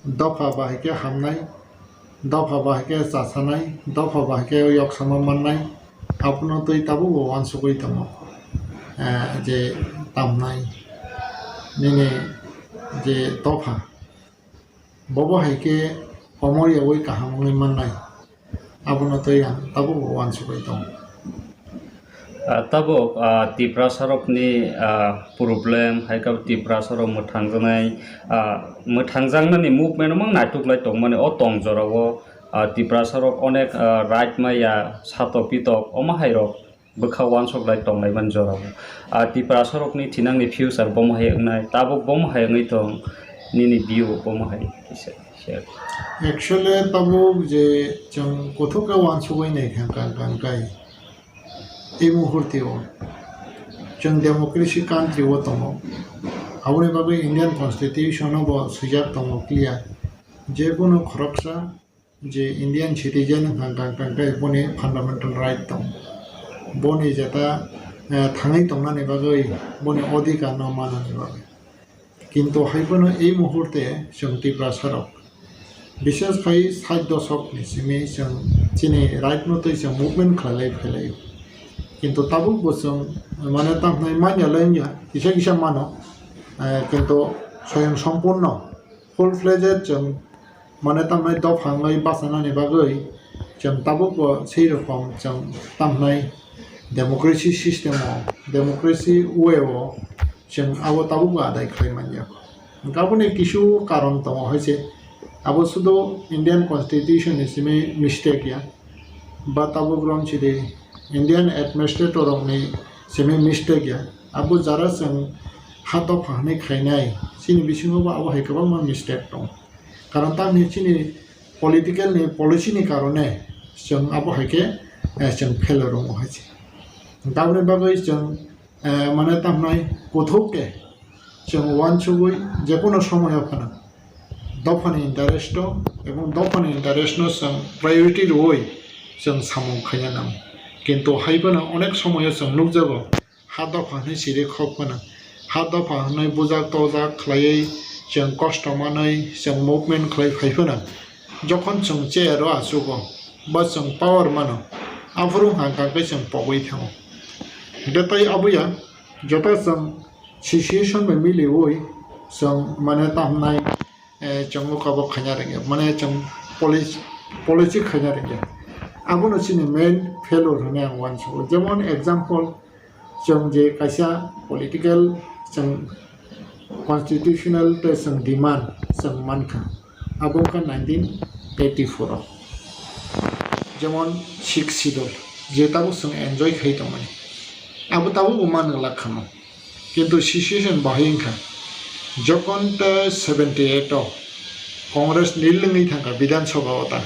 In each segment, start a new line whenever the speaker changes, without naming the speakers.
दफा बाहायके हामनाय दफा बाहायके जासानाय दफा बाहायके yok sama mannaय आपनो तो ताबो वन सुगै दङ जे तामनाय निने जे दफा बबाहायके हमरियावै काहामङै mannaय आपनो तो ताबो वन सुगै दङ
tabuk Tripura sarokni problem haika Tripura sarok mothangjangmani movement mang naituklai tongmani o tongjorao Tripura sarok onek right maya satok pitok omahairok bokhawan soklai tonglai manjorao Tripura sarokni thinangni future bomahai ngnai tabuk bomahai ngai tong nini view bomahai share
actually tabuk je jang kothoka wan sugai nei kan kai এই মুহূর্তেও जों democracy country वो दङ आवनि बागै Indian constitution बो सुजाब दङ clear जेकुनु खरकसा जे Indian citizen हांगांगांगाय बनि fundamental right दङ बनि जेता थाङै दंनानै बागै बनि अधिकार न माननानै बागै किन्तु हायबोनो এই मुहूर्ते जों त्रिपुरा सरक विशेष खाय 60 दशकनि सिमै जों दिनै राइट मते जों मुभमेन्ट खालाय फैलाय किन्तु ताबुक बोसों माने तामनाय मान्यालायनिया किसा किसा मानो किन्तु स्वयं सम्पूर्ण फुल फ्लेजेड जों माने तामनाय दफाङै बासानानै बागै जों ताबुक सेई रकम जों तामनाय डेमोक्रेसी सिस्टेमाव डेमोक्रेसी वेआव जों आबो ताबुक आदाय खालामनाया गाबोनो किसु कारण दङ हयसे आबो सुदु इन्डियान कन्स्टिट्यूशन सिमै मिस्टेक या बा ताबुक रंचिदे इंडियन एडमिनिस्ट्रेटर ने सेमी मिस्टेक या अब जरा जों हाथ फाहनै खायनाय सिनि बिसिङावबो आबो हाय गोबां मा मिस्टेक दं कारण तानि सिनि पलिटिकल नि पलिसि नि कारणे जों आबो हायके जों फेलर दङ हायसे गावनि बागै जों माने तामनाय गथौके जों वान सुगै जेकुनु समायाव फाना दफानि इन्टारेस्ट एबं दफानि इन्टारेस्ट जों प्रायोरिटी रय जों सामुं खायना नाम किन्तु हायबोनो अनेक समय जों नुजागो हा दफानि सिरि खबनो हा दफानि बुजा तजा खालायै जों कष्ट मानै जों मुभमेन्ट खालाय फायफोनो जखन जों चेयार आसुगो बा जों पावर मानो आफुरु हांगाखै जों पगै थाङो देताय आबुया जता जों सिचुएशन में मिलिवै जों माने तामनाय जों मुखाबो खायना रगे माने जों पलिसि खायना रगे आबुनो सिनि मेन फेलर होने आं वानसो जेमन एग्जाम्पल जों जे कायसा पलिटिकल जों कन्स्टिट्यूशनल जों डिमांड जों मानखा आबुका 1984 जेमन 6 शिड्यूल जेताबो जों एन्जॉय खायदोंमोन आबो ताबो मान लाखामो किन्तु सिचुएशन बाहायखा जखन 78 कांग्रेस निलङै थांगा विधानसभा होता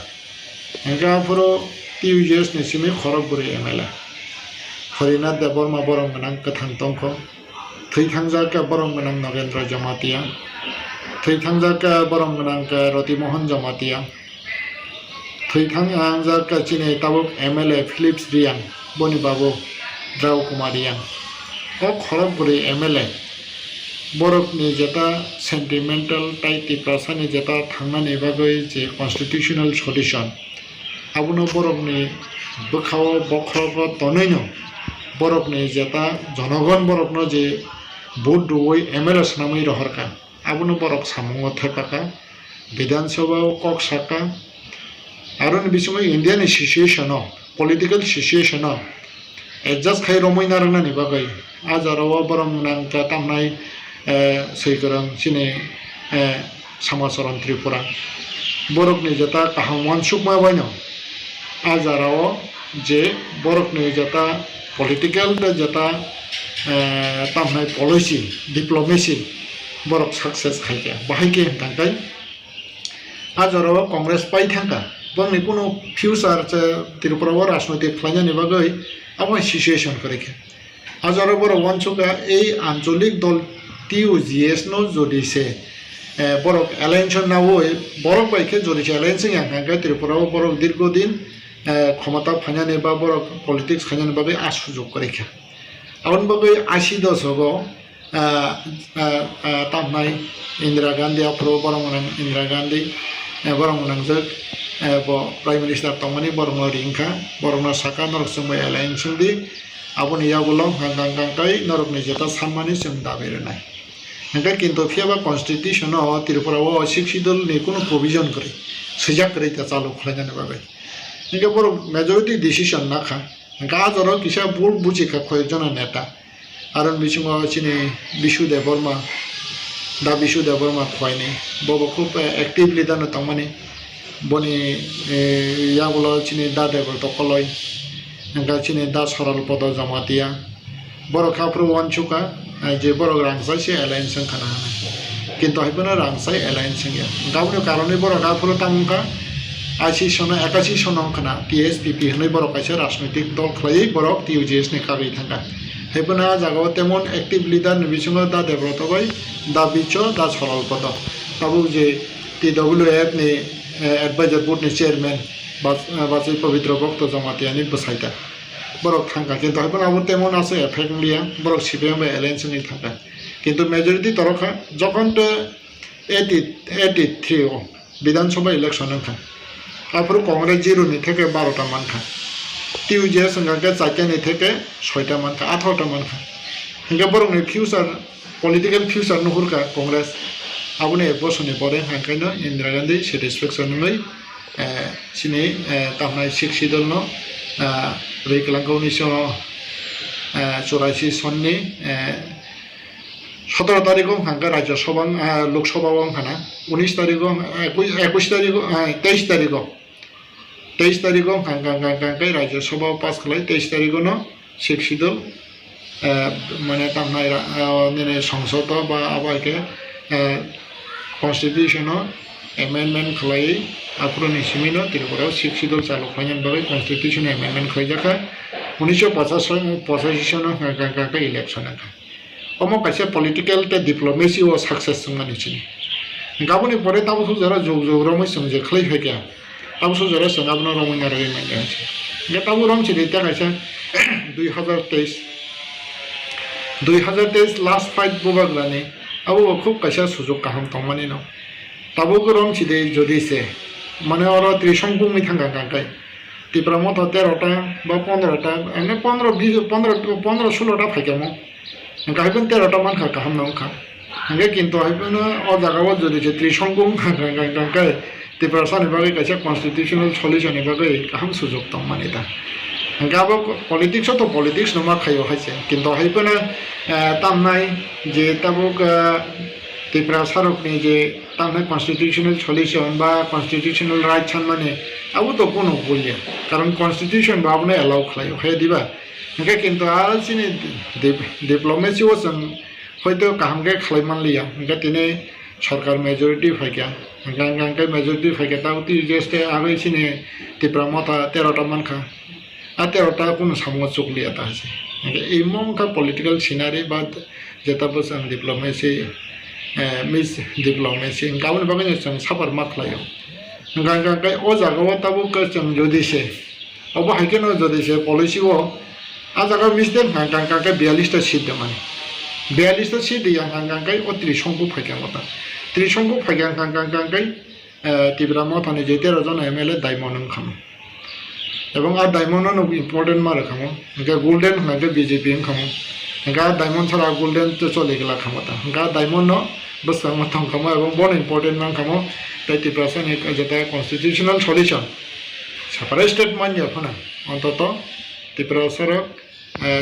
एंगाफोरो TUGS नि सिमै Kharagpur MLA Khlaina Debbarma borong menang Kathang Tongo Thaitangjaka borong menang Nagendra Jamatia Thaitangjaka borong menang Roti Mohan Jamatia Thaitangjaka chine tabuk MLA Philips Riang Boni Babu Rao Kumar Riang o Kharagpur MLA borok ni jeta sentimental tai Tripura ni jeta thangmani bagoi je constitutional solution आबुनो बरकनि बोखाव बख्रब तनैनो बरकनि जेता जनगण बरकनो जे vote दुवै MLA सनामै रहरका आबुनो बरक सामुंग थेपाका विधानसभा कक्सरखा आरो बिसमै Indian situation political situation adjust खाय रमैना रंनानि बागै आजाराव बरम नांका तामनाय सैगरं सिने समासरन त्रिपुरा बरकनि जेता काहामवान सुकमा बायनो आजाराव जे बरकनि जेता पॉलिटिकल जेता तामनाय पॉलिसी डिप्लोमेसी बरक सक्सेस खायके बाहायके थांगाय आजाराव कांग्रेस पाइ थांगा बंनि कुनु फ्यूचर त्रिपुरा राजनैतिक ख्लायनानि बागै आबो सिचुएशन करेके आजाराव बर वनसुगा এই আঞ্চলিক দল TUGS नो जदिसे बरक एलायन्स नावै बरक बायके जदिसे एलायन्स यांगा त्रिपुरा बरक दीर्घदिन क्षमता फाइनानि बा बरक पॉलिटिक्स खायनानि बागै आसुजुग करेके आवन बागै 80 दशक tamnai Indira Gandhi apro borong nang Indira Gandhi borong nang jek bo Prime Minister tongmani borong ringka borong na saka norok sungbai alain sungdi aboni yagulong hanggang kai norok ni jeta sammani sung daberenai hangga kintu phiaba constitution o Tripura o siksidol ni kono provision kore sujak kore ta chalu khlaina ne babai hangga borok majority decision na kha hangga ajoro kisa bul buji ka koyjona neta aron bichungo chini Bishu Debbarma da Bishu Debbarma khwaini bobo খুব actively dano tongmani boni yagulo chini da Debbar tokoloi hangga chini da Soral Podo Jamatia borok khapru wanchuka je borok rangsai se alliance khana kintu haibona rangsai alliance ya gauni karone borok khapru tamka 80 সনে 81 সন khana TSPP hnoi borok kaisa rajnoitik dol khlai borok TUJS ni kari thanga হেপনা জাগাও তেমন active leader নিবিসঙ্গ দা দেব্রত ভাই দা beach দা সরল পদ তাবু যে TWF নি adviser board নি চেয়ারম্যান বাচি পবিত্র ভক্ত জমাতিয়ানি বসাইতা বরক থাকা কিন্তু হেপনা আবার তেমন আছে এফেক্ট লিয়া বরক সিপিএম বা এলায়েন্স নি থাকা কিন্তু মেজরিটি তরফা যখন 83 বিধানসভা ইলেকশন খা তারপর কংগ্রেস 0 নি থেকে 12টা মান খা TUJS hingga চারটা থেকে 6টা মানখা 18টা মানখা hingga borok ni future political future nuhurka congress abone bosoni pore hangkaino Indira Gandhi satisfaction noi sini tamnai siksidol no reiklang 1984 sonni 17 তারিখও hangka rajya sabha lok sabha hangkana 19 তারিখও 21 তারিখও 23 তারিখও 23 তারিখও hangkai rajya sabha pass khlai 23 তারিখও no siksidol মানে তামনাই মানে সংসদ বা আবাকে constitution amendment khlai aproni simino Tripura siksidol chalu khlain bagai constitution amendment khlaijaka 1985 সন hangkai election ka omo kaise political te diplomacy o success sungani chini gaboni pore tabu jara jog romoi sungje khlai phekya tabu jara sungabno romoi na roi manga আছে ge tabu rom chili ta kaise 2023 last fight bobaglani abo khub kaisa sujog kaham tongmani no tabu rom chide jodi se mane oro trisongkung mi thanga kankai Tripura motho 13টা বা 15টা এনে 15 20 15 16টা ফাইকামো গাইবেন 13টা মান খা কাহাম নাম খা হঙ্গে কিন্তু হাইবেন ও জায়গাও যদি যে ত্রিসংকুং গাঙ্গাই Tripura সানি বাগে কাছে কনস্টিটিউশনাল সলিউশন বাগে কাহাম সুযোগ তম মানিতা হঙ্গে আবো পলিটিক্স তো পলিটিক্স নমা খাইও হাইছে কিন্তু হাইবেন তামনাই যে তাবুক Tripura সারকনি যে তামনাই কনস্টিটিউশনাল সলিউশন বা কনস্টিটিউশনাল রাইট মানে আবো তো কোনো বলিয়া কারণ কনস্টিটিউশন বাবনে এলাও খাইও হে দিবা hingga kintu ar sini diplomacy o sang hoito kahamge khlaimanliya hingga tini sarkar majority phaikya hingga majority phaikya ta uti jeste agai sini Tripura motha 13টা mankha a 13টা kono samung chukliya ta ase hingga imongka political scenario ba jeta bosang diplomacy mis diplomacy hingga aboni bagai sang sapar maklayo hingga o jagao tabu ka sang jodi se obo haikeno jodi se policy o ajaga misden hangkangkai 42টা seat মানে 42টা seat yang hangkangkai o trisongku phaikya mata trisongku phaikya hangkangkai Tripura mothani je 13 জন MLA daimon kham এবং আর daimon no important mar kham hingga golden hangga BJP kham hingga daimon chara golden to chole gela khamata hingga daimon no bosang mathang kham এবং bon important man kham tai Tripura sani jeta constitutional solution separate state man jafana ontoto Tripura sarok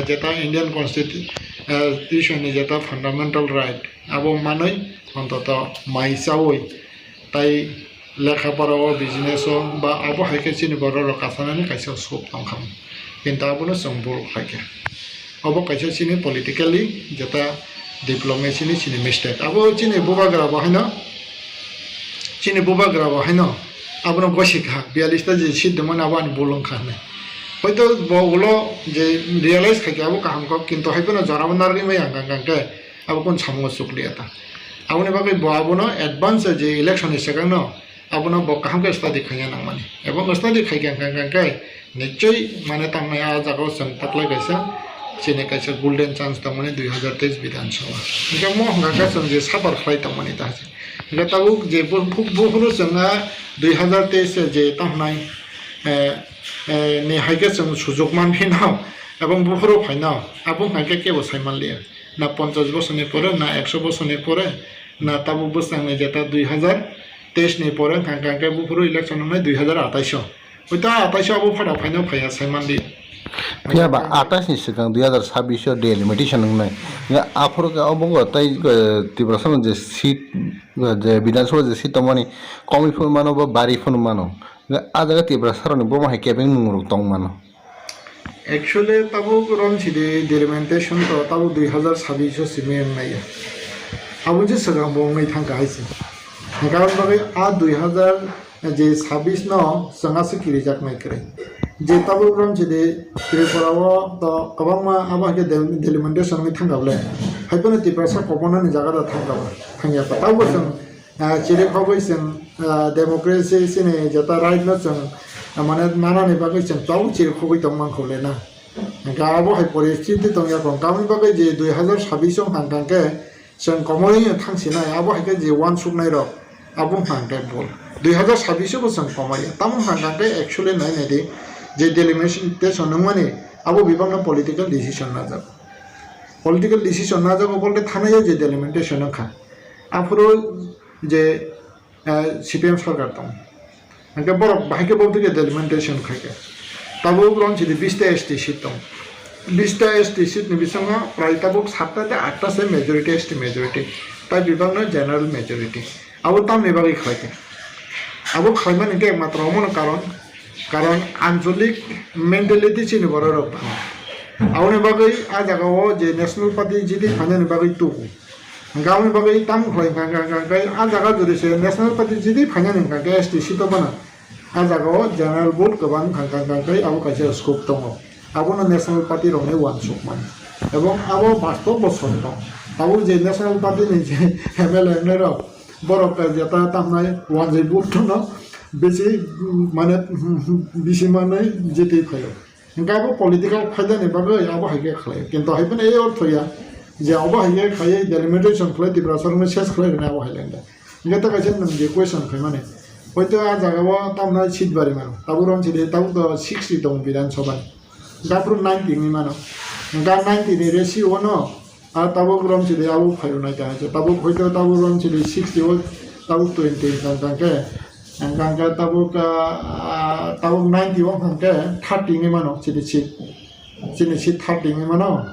jeta Indian constitution ni jeta fundamental right abo manoi ontoto maisawoi tai lekha paro business o ba abo haike chini bororo kasanani kaisa sop tongkham kintu abono songbol haike abo kaisa chini politically jeta diplomacy ni chini mistake abo chini bobagra bahino abono goshikha 42টা যে সিদ্ধমান আবানি বলং খানে হয়তো বগুলো যে realise খাইকে আবো কাহামক কিন্তু হাইপেনো জরাবনারি মাই আঙ্গাঙ্গাঙ্কে আবো কোন সামুং চুকলিয়াতা আবনি বাকি আবনো অ্যাডভান্স যে ইলেকশন সেখান আবনো কাহামকে স্টাডি খাইয়া নামানি এবং স্টাডি খাইকে আঙ্গাঙ্গাঙ্কে নিশ্চয়ই মানে তামনাই আ জাগাও जों তাকলাই গাইছা chini kaisa golden chance tamani 2023 বিধানসভা এটা মহঙ্গা কাছে যে সাবার খাই তামানি তাছে এটা তাবুক যে বহু जोंहा 2023 যে তাহনাই নি হাইকে जों সুযোগ মানফিনাও এবং বহু ফাইনাও আবু হাইকে কেবো সাইমানলিয়া না 50 বছরের পরে না 100 বছরের পরে না তাবু বসাংনে যেটা 2023 নি পরে কাঙ্কাকে বহু ইলেকশন হয় 2028 ওইটা 28 আবু ফাড়া ফাইনাও ফাইয়া সাইমানলিয়া
Tiaba atas ni sekarang 2026 delimitation ngai nga afro ka obong tai tibrasan je seat je bidansabha je seat tamani komi phun mano ba bari phun mano nga adaga tibrasaro ni boma hai kebeng nunguruk tong mano
actually tabu ron chide delimitation to tabu 2026 simen nai abu je sekarang bong ngai thang kai si karon bagai a 2000 je 26 no sanga se kiri jak nai kre যে তাবু রং যদি ত্রিপুরাও তো কবাংমা আবাকে delimitation নি থাঙ্গাবলে হাইপনে ত্রিপুরা কবনানি জায়গাটা থাঙ্গাবা থাঙ্গিয়া তাবু जों চিরে খাবই जों ডেমোক্রেসি সিনে যেটা রাইট ন जों মানে নানানি বাগै जों তাবু চিরে খাবই তংমান খলে না গাবো হাই পরিস্থিতি তংয়া কম গাবনি বাগै যে 2026 হাঙ্গাকে जों কমই থাংছিনা আবো হাইকে যে ওয়ান সুকনাই র আবো হাঙ্গাকে বল 2026 বছর কমাই তাম হাঙ্গাকে অ্যাকচুয়ালি নাই নেদি যে ডেলিমিটেশন মানে আবো বিভিন্ন পলিটিক্যাল ডিসিশন না যাব পলিটিক্যাল ডিসিশন না যাব বলতে থানায় যে ডেলিমিটেশন খা আফরো যে সিপিএম সরকার তো আগে বড় ভাইকে বলতে যে ডেলিমিটেশন খাকে তাবো রং যদি 20টা এসটি সিট তো 20টা এসটি সিট নি বিসঙ্গ প্রায় তাবো 7টা 8টা সে মেজরিটি এসটি মেজরিটি তাই বিভিন্ন জেনারেল মেজরিটি আবো তাম নেবাগি খাইতে আবো খাইমান এটা একমাত্র অমন কারণ আঞ্চলিক মেন্টালিটি চিনি বড় রক আউনি বাগৈ আ জাগাও যে ন্যাশনাল পার্টি যদি ফাইনানি বাগৈ তুকু গাউনি বাগৈ তাম খয় গাই আ জাগা যদি সে ন্যাশনাল পার্টি যদি ফাইনানি গাই এসটি সিটো বানা আ জাগাও জেনারেল ভোট গবান গাই আবো কাছে স্কোপ দङ আবনো ন্যাশনাল পার্টি রনে ওয়ান সুক মান এবং আবো বাস্তব বছর দङ আবো যে ন্যাশনাল পার্টি নি যে এমএলএ নের বড় যেটা তামনাই ওয়ান যে ভোট ন বেশি মানে বেশি মানে যেতেই ফাইল গাবো পলিটিক্যাল ফায়দা নেবাগৈ আবো হাইকে খায় কিন্তু হাইপেন এই অর্থয়া যে আবো হাইকে খায় ডেলিমিটেশন খায় ত্রিপুরা সরকার শেষ খায় না আবো হাইল্যান্ডে এটা কাছে নং যে কোয়েশ্চন খায় মানে হয়তো আ জায়গাও তামনা সিট বাড়ি মানো তাবু রং ছিল তাবু তো 60 দং বিধানসভা গাপুর 90 নি মানো গা 90 নি রেশিও ন আর তাবু রং ছিল আবু ফাইল নাইতা আছে তাবু হয়তো তাবু রং ছিল 60 ও তাবু 20 কাঙ্কে angka tabuk 90 wong angka 30 ni mano sini sit 30 ni mano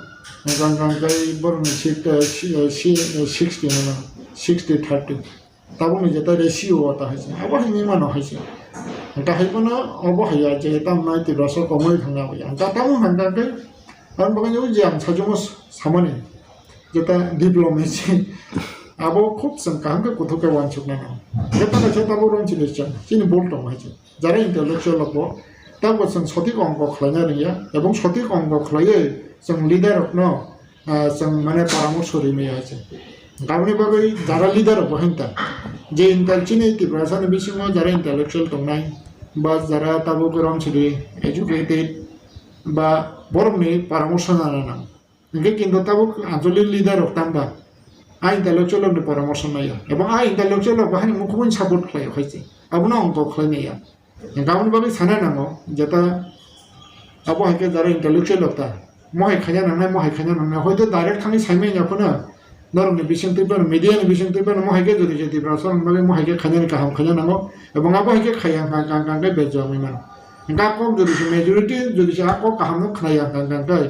angka borong sit 60 ni mano 60 30 tabuk ni jeta ratio ata haise abo ni mano haise ta haibona abo haya je tam 90 raso komoi thanga hoya angka tamu hanga ke an bagan yo jam sajumos samane jeta diplomacy আবো খুব সংকাঙ্গে কোথাকে ওয়ানচুক না যেটা কাছে তাবো রং চিলেছেন চিনি বলতো হয়েছে যারা intellectual হবো তারপর जों সঠিক অঙ্ক খাইনা রিয়া এবং সঠিক অঙ্ক খাইয়ে जों লিডার ন जों মানে পরামর্শ রিমে আছে গাবনি বাগৈ যারা লিডার হবো হেনতা যে ইন্টেলেকচুয়াল ত্রিপুরাসানি বিসিং যারা ইন্টেলেকচুয়াল দংনাই বা যারা তাবো রং চিলি এডুকেটেড বা বরমনি পরামর্শ না না কিন্তু তাবো আঞ্চলিক লিডার হতামবা আ ইন্টেলেকচুয়াল নি পরামর্শ নাইয়া এবং আ ইন্টেলেকচুয়াল বাহানি মুখবন সাপোর্ট খাই হইছে আবনা অঙ্ক খাইনাইয়া গাউন বাগৈ সানা নামো যেটা আবো হাইকে যারা ইন্টেলেকচুয়াল হতা মহাই খাইয়া নাংনাই হয়তো ডাইরেক্ট থানি সাইমাই নাফনা নরমনি বিসিং ত্রিপুরা মিডিয়ানি বিসিং ত্রিপুরা মহাইকে যদি যে ত্রিপুরা সরকার বাগৈ মহাইকে খাইনানি কাহাম খাইয়া নামো এবং আবো হাইকে খাইয়া কাঙ্কাঙ্কাই বেজামি মান গাকক যদি মেজরিটি যদি আকক কাহাম খাইয়া কাঙ্কাঙ্কাই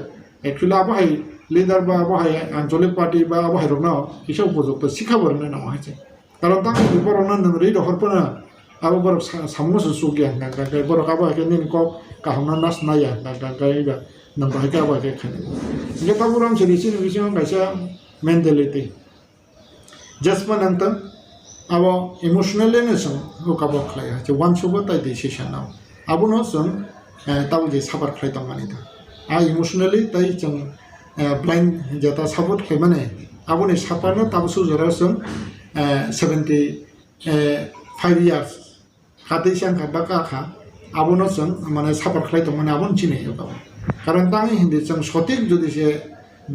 একচুয়ালি আবো হাই লিডার বা আবহাই আঞ্চলিক পার্টি বা আবহাই রং এসব উপযুক্ত শিক্ষা বরণে নেওয়া হয়েছে কারণ তাকে বড় নই রহরপনা আবো বড় সামুস সুগিয়া গাঙ্গাই বড় আবহাইকে নিন কক কাহামনা নাচ নাইয়া গাঙ্গাই নাম্বাহাইকে আবহাইকে খানে যে তাবো রং সিরিসি বিসিং গাইসা মেন্টালিটি জাসমান আন্ত আবো ইমোশনালি নেসং হুকাবো খাই আছে ওয়ান সুগো তাই ডিসিশন নাও আবো ন जों তাবো যে সাবার খাই তংমানি তা আ ইমোশনালি তাই जों ब्लाइंड जेता सापोर्ट खाइमाने आबोनि सापानो ताबसु जरासों 75 years खातै सांखा बाका खा आबोनो जों माने सापोर्ट खाइ दंमाने आबोन चिने কারণ তাই হিন্দি जों সঠিক যদি সে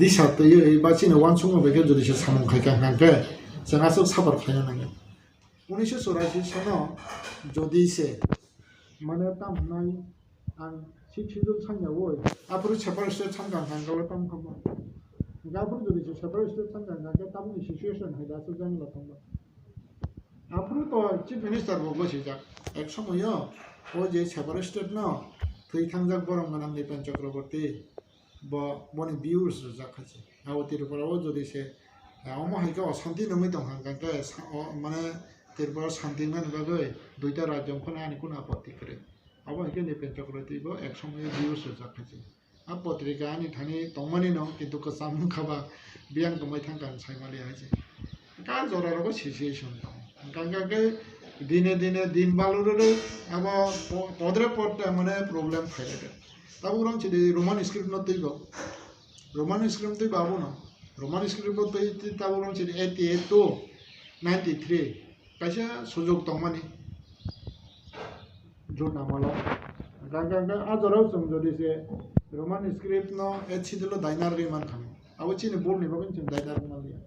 দিশা তৈরি বা চিনে ওয়ান সঙ্গে বেগে যদি সে সামং খাইকা নাঙ্গে जों আসল সাপার খাইনা নাঙ্গে 1984 সনাव যদি সে মানে তামনাই आं सिक्सुल सांगावो आपुर सेपारेस्ट सांगां हांगाव ताम खामो गापुर যদি সে সেপারেस्ट सांगां नागे तामनि सिचुएशन हायदा सो जांगला थांबा आपुर तो चिफ मिनिस्टार बगो सिजा एक समय ओ जे सेपारेस्ट न थै थांजाक बरं मानाम निपेन चक्रवर्ती ब बनि बिउस जाखासे आव तिरुपराव যদি সে अमा हायका अशांति नङै दं हांगाके माने तिरुपरा शांति मान बागै दुइटा राज्यखौ आनि कुन आपत्ति करे अब हायके निपेन चक्रवर्ती ब एक समय बिउस जाखासे आ पत्रिका आनि थानि तंमानि न किन्तु कसाम खाबा बियां दमै थांगान साइमालि हायसे का जरारबो सिचुएशन गांगाके दिने दिने दिन बालुरे अब पदरे पद माने प्रॉब्लम फायदे तब उरम छिदि रोमान स्क्रिप्ट न तैबो रोमान स्क्रिप्ट तै बाबो न रोमान स्क्रिप्ट तै तब उरम छिदि 88 to 93 कायसा सुजुग तंमानि जो नामाला गांगा आजराव जों जदि से रोमान स्क्रिप्ट न एचिदल डाइनार मान खाम अब चिनि बोलनि बागै जों डाइनार मालिया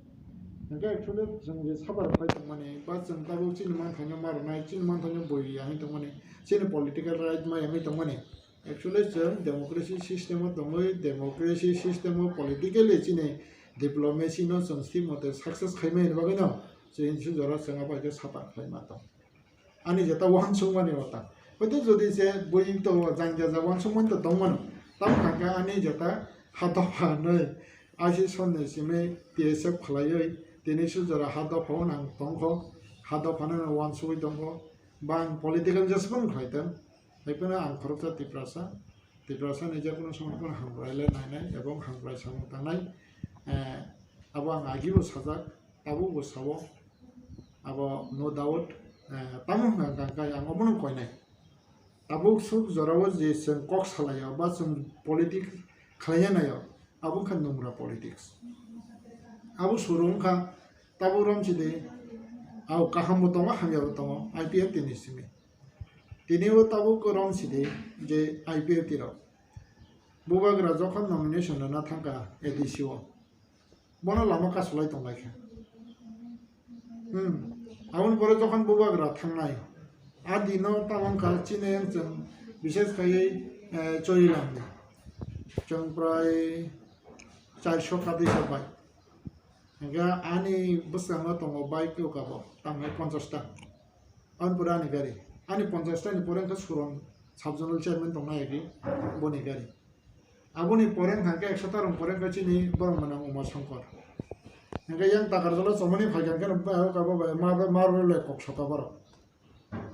नंगा एक्चुअली जों जे साबार फाइ तंमानि बा जों ताबो चिनि मान खानो मारनाय चिनि मान थानो बय आनि तंमानि चिनि पॉलिटिकल राइट मा आनि तंमानि एक्चुअली जों डेमोक्रेसी सिस्टेम दङै डेमोक्रेसी सिस्टेम पॉलिटिकली चिनि डिप्लोमेसी न जों सिम मते सक्सेस खाइमै बागै न जों जरा जों बायदि साबार फाइ मा दं आनि जेता वान सुमानि होता हयতো যদি সে বই তো জাঙ্গা যাওয়ান সময় তো দমন তাম খাঙ্গা আনি যেটা হাতফাनै আইসি সন্নে সিমে টিএসএফ খালাयै দিनै সুজरा हादफाव नां दंखो हादफानो वान सुइ दंखो बां पॉलिटिकल जसपन खायदों बेखौनो आं खरबसा तिप्रासा निजे कोनो समय कोनो हांब्रायले नायनाय एबं हांब्राय सामु थांनाय अब आं आगिबो साजाक ताबो बसावो अब नो डाउट तामो गांगा आं अबनो कयनाय ताबो सुख जरावो जे जों कक सालायो बा जों पॉलिटिक्स खालायनायो आबो खान नंग्रा पॉलिटिक्स आबो सुरुंखा ताबो रमसिदे आव काहामो दङ हामियाबो दङ आईपीएफ तिनिसिमे तिनिबो ताबो रमसिदे जे आईपीएफ तिराव बुबाग्रा जखन नमिनेशन ना थांगा एडिसिओ बना लामा कासलाय दंलायखा आउन परे जखन बुबाग्रा थांनाय आदिनो तामांखा चिने जों विशेष खायै चरिलाम जों प्राय 400 खादै जाबाय गा आनि बसांगा दङ बाइक एवगाबो तांनाय 50 ता आउन परे आनि गारि आनि 50 तानि परेंखा सुरन साबजोनल चेयारमेन दंना यागि बनि गारि आबुनि परेंखा 100 तारं परेंखा चिनि बरमना उमा शंकर गा यां ताकारजला समनि फायगान गाबो मारले कक्सका बर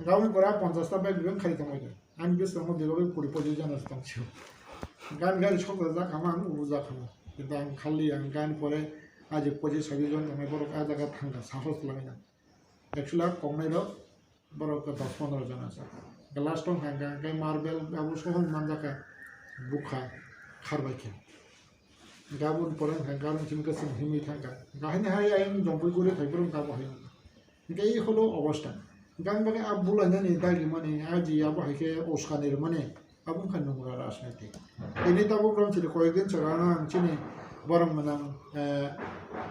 गावनि परा 50 ता बाइक जों खारि थांबाय आं बेसांनो बेबागै पुरि पजिशन दंसियो गान गारि सकर जाखामा आं उजा खामा কিন্তু आं खालि आं गान परे आज 25-26 जन थांनाय बर आ जागा थांगा साहस लागिना एक्चुअली कमनायल बर 10-15 जन आसा लास्ट टाइम हांगा गाय मार्बल आबो सहन मान जाका बुखा खारबायखे गाबुन परे हांगा चिमका सिम हिमि थांगा गाहैनो हाय आं जंबय गुरि थाइब्रम गाबो हाय गाय हलो अवस्था गान बागे आ बुलायनानै दागि माने आजि आबो हायके अस्कानेर माने आबुं खान नंगरा राजनीतिक दिनै ताबो रमसिदे कयदिन सगाना आं चिनि बरं मानां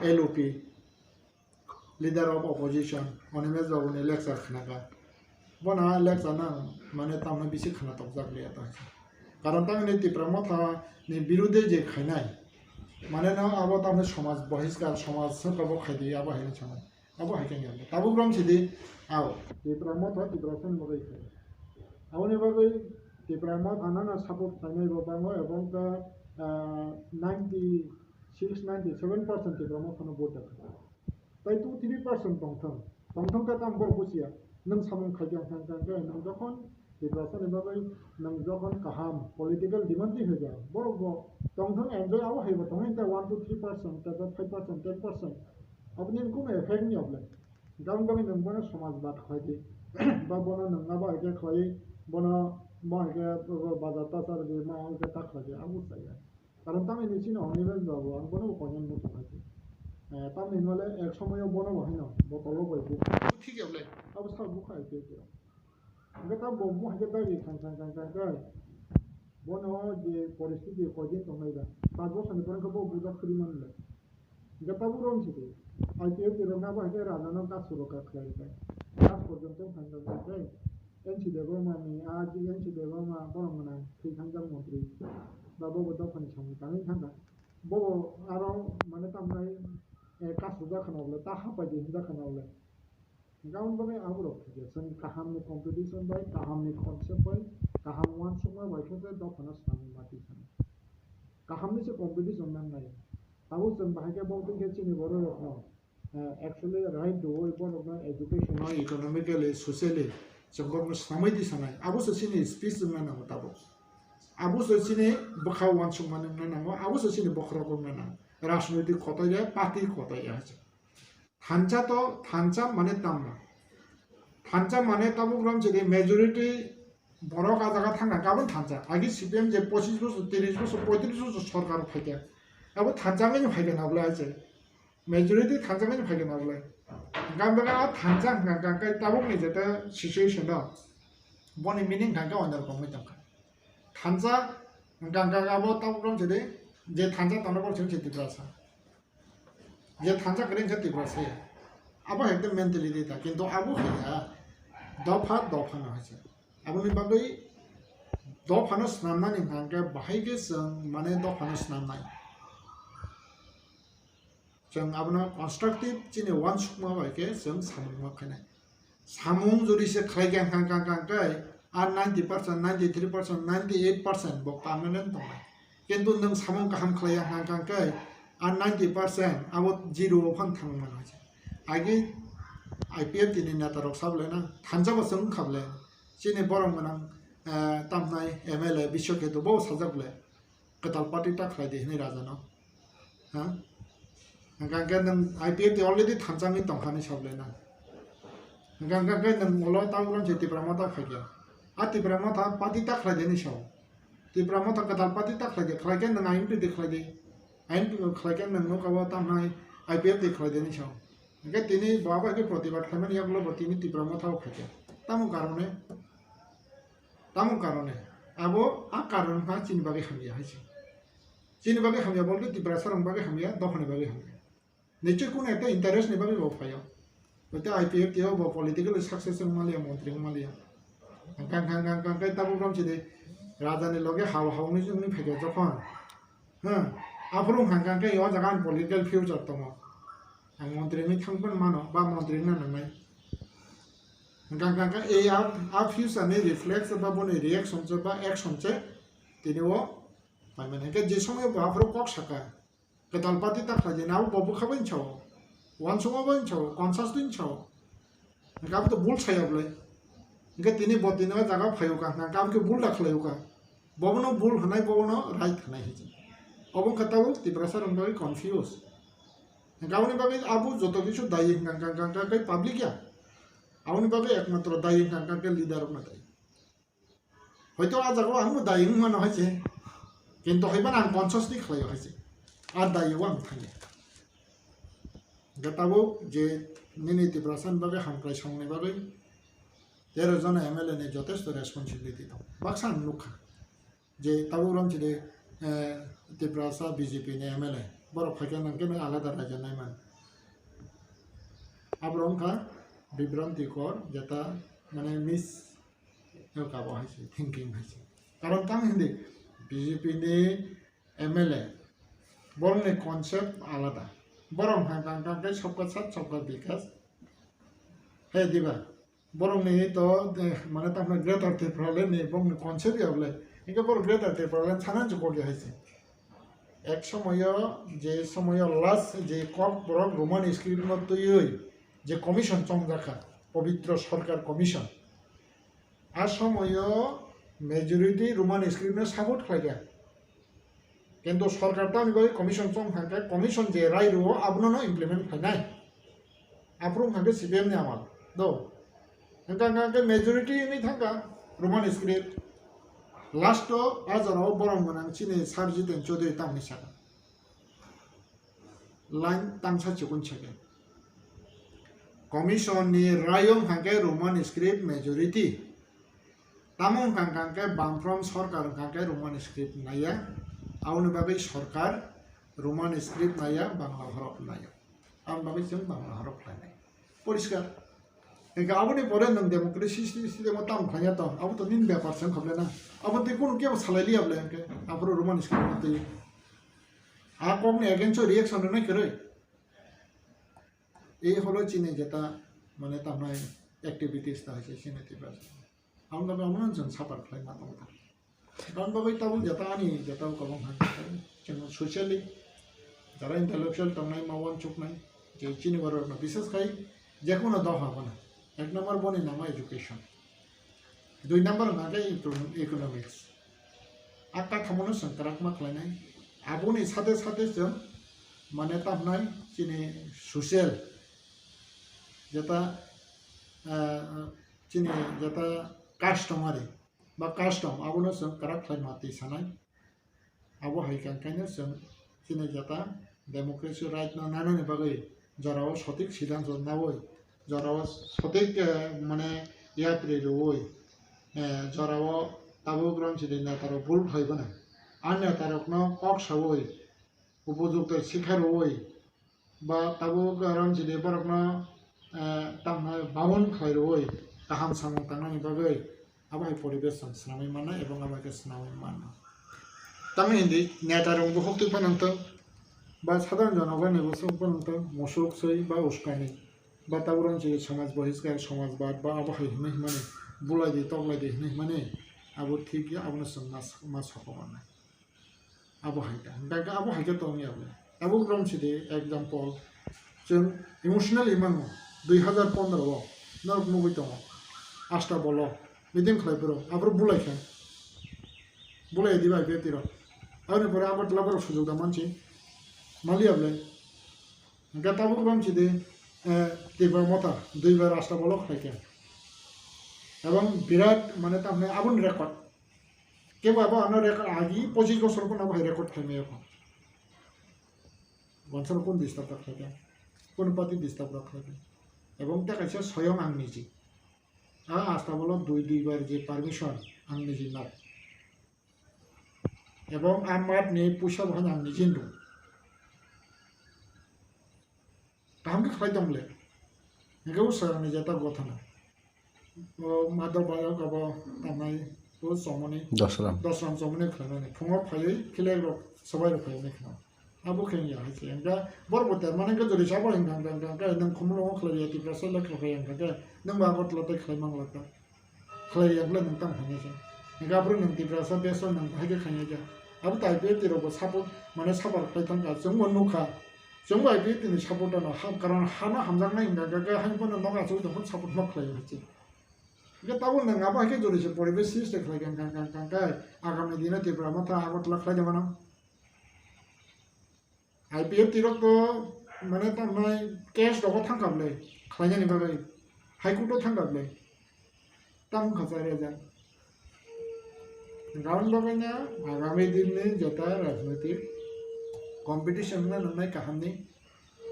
LOP leader of opposition Animesh बाबुनि लेक्चार खानागा बना लेक्चार ना माने तामने बिसि खाना तक जागलिया ता कारण तांनि तिप्रामा था नि बिरुद्धे जे खायनाय माने ना आबो तामने समाज बहिष्कार समाज सकबो खायदि आबो हायनि समाज आबो हायकेन गले ताबो रमसिदे आव तिप्रामा था तिप्रासन मगै खाय आवनि बागै तिप्रामा थानाना सपोर्ट खायनाय बाबाङो एबं का 96-97% तिप्रामा खानो भोट दाखा ताई 2-3% दंथं का ताम बर बुसिया नों सामं खायगां थांगां नों जखन तिप्रासन बागै नों जखन काहाम पॉलिटिकल डिमांड होगा बरगो दंथं एन्जॉय आव हायबो दं इंता 1-3% ता 5% 10% अपने को इफेक्ट नहीं होबले गावं बागै नों बना समाजबाद खायदि बा बना नोंगा बा हायके खाय बना मा हायके बाजाता सार बे मा हायके ताखाजे आबु साया कारण तामि निसिन अनिमेल बाबु आं बना कयन मत खायदि तामि नले एक समय बना बहायनो बतलो बायदि ठीक होबले अब सब बुखाय के गा ता बमु हायके दागि खान বনো যে পরিস্থিতি কদিন তোমাইরা 5 বছর পরে কব বুঝা করি মানলে গতাবু রং ছিতে আইপিএফ রঙা বাকে রাজানো কাজ শুরু কাজ লাস্ট পর্যন্ত ফাইনাল যায় এনসি দেবমানি আজ এনসি দেবমা বরমনা থৈখানজাং মন্ত্রী বাবু দফানি সামনে তাই থাকা বড় আরো মানে তামনাই কাজ জাখানাवले তা হাপাইদি জাখানাवले गाउन बगे आबरक थिगे जों काहामनि कम्पिटिशन बाय काहामनि कनसेप्ट बाय काहाम वान समय बायखौसो दफाना सामनि माथि सानो काहामनि से कम्पिटिशन नांनाय आबो जों बाहायके बावदों केचिनि बर' रखनो एक्चुअली राइट दो बर' रखनो एजुकेशनाव इकोनॉमिकली सोशली जों गरम सामैदि सानाय आबो सोसिनि स्पीच जों नांगौ दाबो आबो सोसिनि बखाव वान समय नांगौ आबो सोसिनि बखरा गम नांगौ राजनैतिक खताया पार्टी खताया थांचा तो थांचा माने तामना थांचा माने ताबुग्राम जेरै मेजरिटी बर'क आजागा थांना गाबोन थांचा आगे सीपीएम जे 25 বছর 30 বছর 35 বছর सरकार फायदे अब थांचाङैनो फायगोन नावलाय आजे मेजरिटी थांचाङैनो फायगोन नावलाय गामबागा थांचा गांगाय ताबुकनि जेता सिचुएशन दं बनि मिनिं गांगा अनर कमै दंखा थांचा गांगागाबो ताबुग्राम जेरै जे थांचा तानबो जों जेतिब्रासा जे थांचा करें जति बरसे अब एकदम मेंटालिटी था किंतु अब है दफा दफा ना है अब नि बागै दफा न स्नामनानि हांगे बाहायगे जों माने दफा न स्नामनाय जों आबना कन्स्ट्राक्टिव चिनि वान सुकमा बायके जों सामुंग खानाय सामुं जुरिसे खायगां गांगांगाय आ 90% 93% 98% बो पार्मानेंट दं किंतु नों सामुं गाहाम खाया गांगांगाय আর 90% আবো জিরো ফান থাংমান আছে আগে আইপিএফ দিনে নেতারক সাবলে না থানজাবো जों খাবলে চিনি বরং গনাং তামনাই এমএলএ বিশ্বকেতু বউ সাজাবলে কতাল পার্টি টাকলাই দেহনি রাজানো হ্যাঁ গাঙ্গা নং আইপিএফ দি অলরেডি থানজামি দंखानि সাবলে না গাঙ্গা গায় নং মলো তাউরন जेतिब्रामा ता खायगा आतिब्रामा ता पार्टी टाकलाई देनि साव तिब्रामा ता कताल पार्टी टाकलाई दे खायगा नं आइनटु देखलाई दे आइन खायगा नंगो काबा तामनाय आईपीएफ देखलाई देनि साव के तिनि बाबा के प्रतिबाद खायमान यागलो बतिनि तिब्रामा थाव खायगा तामु कारणे आबो आ कारण हा चिनि बागे खामिया हाइसे चिनि बागे खामिया बोलते तिब्रा सरंग बागे खामिया दफानि बागे खामिया निचे कोन एकटा इंटरेस्ट नि बागे बफाया बते आईपीएफ तियो बो पॉलिटिकल सक्सेस मालिया मंत्री मालिया गांगां के ताबुग्राम चिदे राजानि लगे हाव हावनि जोंनि फैगा जखन हां आफुरुं हांगां के यो जागान पॉलिटिकल फ्यूचर दङ आं मन्त्रिनि थांगोन मानो बा मन्त्रिनि नांनाय गांगां के ए आ फ्यूचरनि रिफ्लेक्स बा बनि रिएक्शन से बा एक्शन से तिनिओ माने के जे समय बाफुर कक्साका कताल पार्टी ताखला जेनाव बबु खाबैन छाव वान समाव बैन छाव कनसास दिन छाव गाब तो बुल छायाबले के तिनि बतिनो जागा फायुका गाब के बुल दाखलायुका बबनो बुल हनाय बबनो राइट हनाय हिजि अबो कताबो तिब्रासार उनबागे कन्फ्यूज गावनि बागे आबु जत किछु दायि गांगां के पाब्लिक या आवनि बागे एकमात्र दायि गांगां के लिडार ना दायि হয়তো আ জাগো आंबो दायि मानो हायसे किन्तु हायबान आं कन्सासलि खालायो हायसे आ दायिआव आं थाङो गताबो जे निनि तिब्रासान बागे हामक्राय संनाय बागे 13 जन एमएलए ने যথেষ্ট রেসপন্সিবিলিটি दं बाक्सा नुखा जे ताबुराम चिदे तिब्रासा बीजेपी ने एमएलए बरफ फायगा नंके आलादा रायजानाय मान आब्रंखा बिभ्रांतिकर जेता माने मिस काबो हायसे थिंकिंग हायसे कारण तां हिंदी बीजेपी ने एमएलए बरंनि कन्सेप्ट आलादा बरं हांगां के सबका साथ सबका विकास हे दिबा बरंनि तो माने तामना ग्रेटर त्रिपुराले ने बंनि कन्सेप्ट याबले इनके बर ग्रेटर त्रिपुराले साना जुको गे हायसे एक समय जे समय लास्ट जे ककबरक रोमान स्क्रिप्ट न तैयै जे कमिशन चंजाखा पवित्र सरकार कमिशन आ समय मेजरिटी रोमान स्क्रिप्ट ने सापोर्ट खायगा किन्तु सरकार तानि बागे कमिशन चंग हांगे कमिशन जे राय रुओ आबनो न इमप्लिमेंट खायनाय आप्रुं हांगे सीपीएम नि आमाल दो हांगा के मेजरिटी नि थांगा रोमान स्क्रिप्ट लास्ट आजाराव बरं गोनां चिनि सारजितेन चौधरी तामनि सागा लाइन तांसा चिकुन छगे कमिशन नि रायं हांगे रोमान script majority Tamung kangkangke bangfrom sorkar kangke Roman script naya, awal bagai sorkar Roman script naya Bangla huruf naya, awal bagai jeng Bangla huruf naya. Poriskar. Eka awal ni pore nang demokrasi sistem tam khanya to, awal to nin byapar sang kable na, awal to kono kya salali able ke, awal Roman script nate. Akong ni again so reaction na kere. এই হলো চীনে যেটা মানে তামাই activities তা আছে চীনে তে বাস আমরা আমরা जों সাপার ফ্লাই না দং কারণ বাবাই তাবু যেটা আনি যেটা কলম হান जों সোশ্যালি যারা ইন্টেলেকচুয়াল তামাই মাওয়ান চুকনাই যে চীনে বড় না বিশেষ খাই যে কোনো দফা বানা এক নম্বর বনি নামা এডুকেশন দুই নম্বর নাগে ইকোনমিক্স আকা থামনো সংকরাকমা খাইনাই আবুনি সাথে সাথে जों মানে তামনাই চীনে সোশ্যাল যেটা চীনে যেটা কাস্টমারি বা কাস্টম আবুনো जों কারাক খাই মাতি সানাই আবু হাইকানকাইনো जों চীনে যেটা ডেমোক্রেসি রাইট না নানানি বাগৈ জরাও সঠিক সিদ্ধান্ত নাওই জরাও সঠিক মানে ইয়াত্রি রই জরাও তাবু গ্রাম ছিলি না তার ভুল হইব না আর না তার কোনো কক সাবই উপযুক্ত শিক্ষা রই বা তাবু গ্রাম ছিলি বরকনো তামনা বামন খাই রই কাহাম সামং তাংনানি বাগৈ আবাই পরিবেশ সংস্রামি মানা এবং আবাইকে স্নামি মানা তামি হিন্দি নেতারং বহুক্তি পানান্ত বা সাধারণ জনগণ এবছর পর্যন্ত মশক সই বা উস্কানি বা তাবুরান যে সমাজ বহিষ্কার সমাজবাদ বা আবহাই হিমে হিমানে বুলাই দিয়ে তবলাই দিয়ে হিমে হিমানে আবু ঠিক আবুনো जों মাস হকমানা আবহাইটা दा আবহাইকে তো আমি আবু আবু গ্রাম ছিদে एग्जांपल जों इमोशनल इमान 2015 नरक मुगै दङ आस्था बल मिटिं खालायफोर आबो बुलायखाय बुलाय दिबा बेतिर आरो परे आबाद लाबर सुजुग दा मानसि मालियाबले गाताबो ग्रामसिदे देबरमता दुइबार आस्था बल खायखाय এবং বিরাট মানে তামনে আবুন রেকর্ড কেবাবা আনো রেকর্ড আগি 25 বছর কোন ভাই রেকর্ড খাইমে এখন বছর কোন ডিস্টার্ব রাখায় কোন পাতি ডিস্টার্ব রাখায় এবং টাকাছে স্বয়ং আং নিজে আস্তা বলো দুইবার যে পারমিশন আং নিজে না এবং আমার নে পয়সা ভাঙ আং নিজে দं কাহামকে খাই দंले এগেও স্যার নিজে তা কথা না মাদর বায়ো গাব তামাই ও সমনি দশরাম সমনি খাইনে ফুঙ ফাই খেলে সবাই খাইনে খাও আবু খেয়া হয়েছে এনকা বরবতে মানে গজরি সাবর এনকা এনকা নং খুমলো খলাইয়া তিপ্রা সলা খলাইয়া এনকা নং বাবত লতে খাইমাং লতা খলাইয়া গলে নং তাম খাইছে এনকা ব্রু নং তিপ্রা সা বেস নং হাইকে খাইয়া যা আবু তাইবে তিরব সাবো মানে সাবার খাইতাম কা जों মনুখা जों বাইবে তিনি সাবটা না কারণ হানা হামজাং নাই এনকা হাইপন নগা চুই তখন সাপোর্ট মক খাইয়া হচ্ছে এনকা তাবো নং আবহাকে জরিছে পরিবেশ সিস্টে খাইয়া এনকা আগামী দিনে তিপ্রা মাথা আগত লাখাই দেবানা IPF tirok to মানে তামনাই ক্যাশ দক থাঙ্গাবলে খাইনানি বাগৈ হাইকোর্টও থাঙ্গাবলে তাম খাসারে যান গাউন বাগাইনা আগামী দিনে যেটা রাজনৈতিক কম্পিটিশন না নয় কাহামনি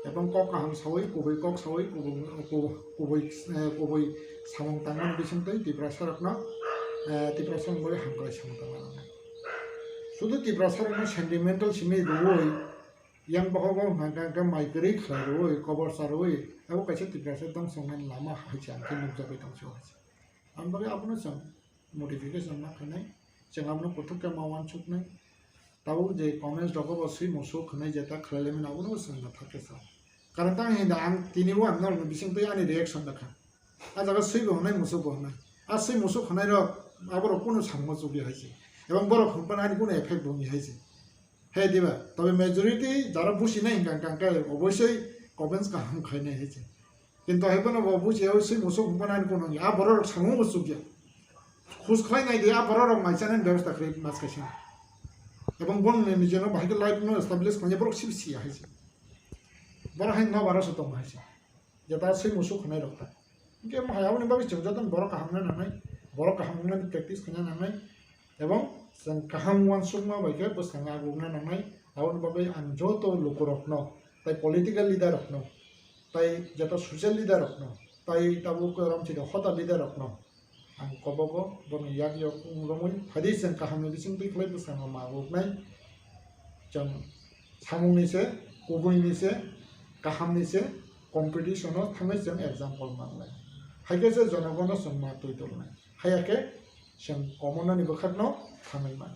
এবং কক কাহাম সাওই কবই কক সাওই কবই সামং তাঙ্গান বিসংতৈ ত্রিপুরা সরকনা ত্রিপুরা সংবই হাঙ্গাই সামং তাঙ্গান শুধু ত্রিপুরা সরকনা সেন্টিমেন্টাল সিমি রুই yang bahawa hanggang mai kiri kharoi cover saroi abo kaise tiprase dong songnan lama haichang ke mukja bai dong so ambaga apno sang modification na khanai jang apno pothok ka mawan chuknai tau je comments dog bosui moso khanai jeta khlale men apno sang na thake sa karon ta hinda ang tini wa nor bising pe ani reaction da kha a jaga sui go nai moso go nai a sui moso khanai ro aboro kono sammo chubi haise ebong boro khumpan ani kono effect boni haise হ্যাঁ দিবা তবে majority যারা বুঝি নাই কাঙ্কাঙ্কা অবশ্যই comments কাহাম খাইনে হয়েছে কিন্তু হেবন বুঝি অবশ্যই মুসক বানান কোন আ বড় সামু বস্তু গিয়া খুশ খাই নাই দিয়া বড় মাইচানেন ব্যবস্থা করে মাছ খাইছে এবং বন নিজের বাহিকে লাইফ নো এস্টাবলিশ করে বড় সিবসি হয়েছে বড় হাই না 1200 তম হয়েছে যেটা সেই মুসক খানাই রক্তা কে হায়াবনি বাবি যতন বড় কাহাম না নাই বড় কাহাম না প্র্যাকটিস খানা না নাই এবং जों kaham wan sungma baike bosanga gumna nangai awon bagai anjoto lukurok no tai political leader no tai jeta social leader no tai tabu ko ramchi do hota leader no ang kobogo boni yak yok lomoi phadi sen kaham ni bising bi khlai busang ma boknai jang samung ni se kubui ni se kaham ni se competition o thangai jang example manglai haike se jonogono songma tuidolnai hayake sen common ni bokhatno thangai ma